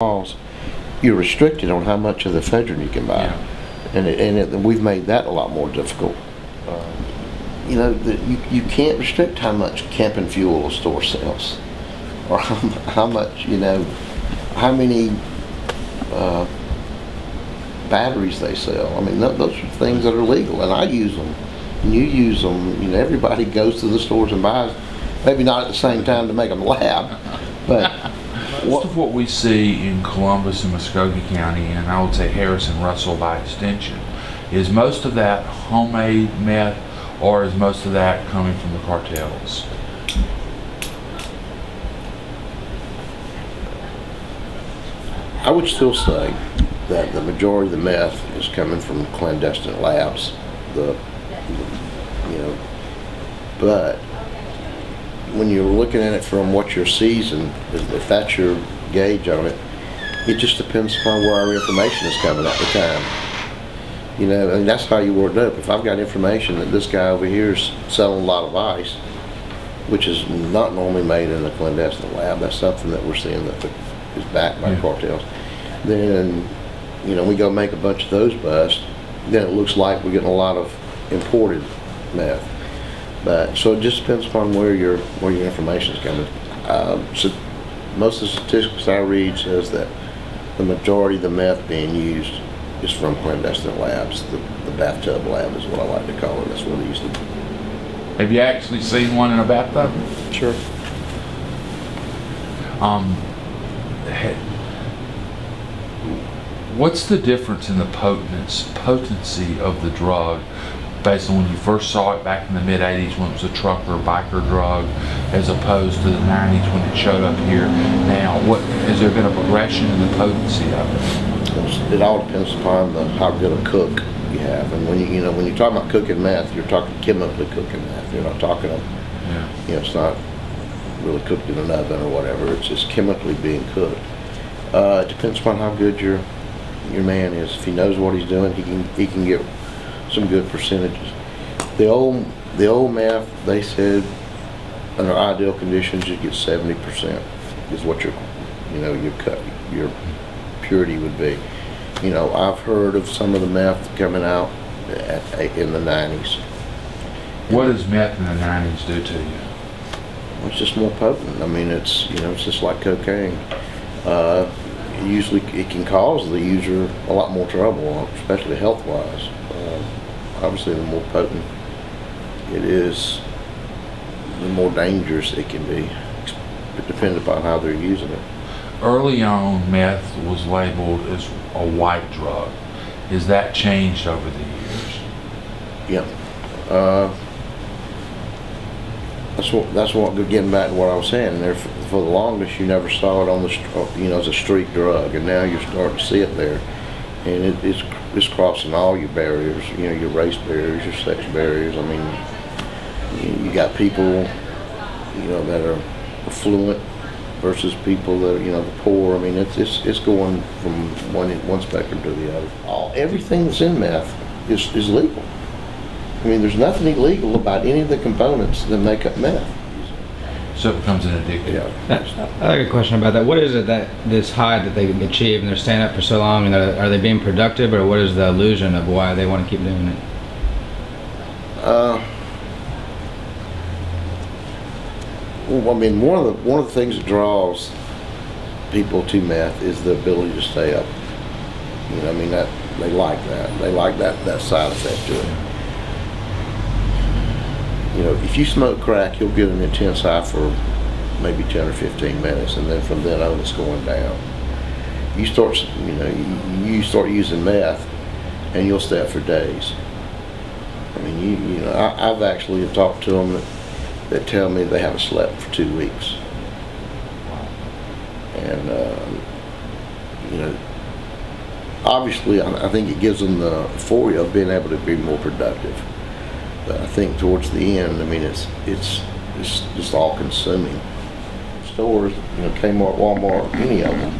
laws, you're restricted on how much of the ephedrine you can buy. Yeah. And we've made that a lot more difficult. You know, you can't restrict how much camping fuel a store sells, or how much, you know, how many batteries they sell. I mean, those are things that are legal, and I use them, and you use them. You know, everybody goes to the stores and buys, maybe not at the same time to make them lab, but most of what we see in Columbus and Muskogee County, and I would say Harrison Russell by extension, is most of that homemade meth, or is most of that coming from the cartels? I would still say that the majority of the meth is coming from clandestine labs. You know, but when you're looking at it from what you're seizing, if that's your gauge on it, it just depends upon where our information is coming at the time. You know, and that's how you work it up. If I've got information that this guy over here is selling a lot of ice, which is not normally made in a clandestine lab, that's something that we're seeing that is backed by cartels, then, you know, we go make a bunch of those busts, then it looks like we're getting a lot of imported meth. But so it just depends upon where your information is coming. So most of the statistics I read says that the majority of the meth being used is from clandestine labs. The bathtub lab is what I like to call it. That's what they used to do. Have you actually seen one in a bathtub? Sure. What's the difference in the potency of the drug based on when you first saw it back in the mid-'80s when it was a trucker biker drug, as opposed to the '90s when it showed up here? Now, has there been a progression in the potency of it? It all depends upon how good a cook you have, and when you talk about cooking meth, you're talking chemically cooking meth. You're not talking you know, it's not really cooked in an oven or whatever. It's just chemically being cooked. It depends upon how good your man is. If he knows what he's doing, he can get some good percentages. The old meth, they said under ideal conditions you get 70% is what your purity would be. You know, I've heard of some of the meth coming out in the 90s. What does meth in the 90s do to you? It's just more potent. I mean, it's just like cocaine. Usually it can cause the user a lot more trouble, especially health-wise. Obviously, the more potent it is, the more dangerous it can be. It depends upon how they're using it. Early on, meth was labeled as a white drug. Has that changed over the years? Yeah. That's what getting back to what I was saying. There, for the longest, you never saw it on the as a street drug, and now you're starting to see it there, and it's crossing all your barriers. You know, your race barriers, your sex barriers. I mean, you got people, that are affluent versus people that are, the poor. I mean, it's going from one spectrum to the other. Everything that's in meth is legal. I mean, there's nothing illegal about any of the components that make up meth. So it becomes an addiction. Yeah. I have a question about that. What is it that this high that they achieve and they're staying up for so long, and are they being productive, or what is the illusion of why they want to keep doing it? Well, I mean, one of the things that draws people to meth is the ability to stay up. I mean, that they like that. They like that side effect to it. If you smoke crack, you'll get an intense high for maybe 10 or 15 minutes, and then from then on, it's going down. You start using meth, and you'll stay up for days. I mean, I've actually talked to them that tell me they haven't slept for 2 weeks, and obviously, I think it gives them the euphoria of being able to be more productive. But I think towards the end, I mean, it's just all consuming. Stores, Kmart, Walmart, any of them,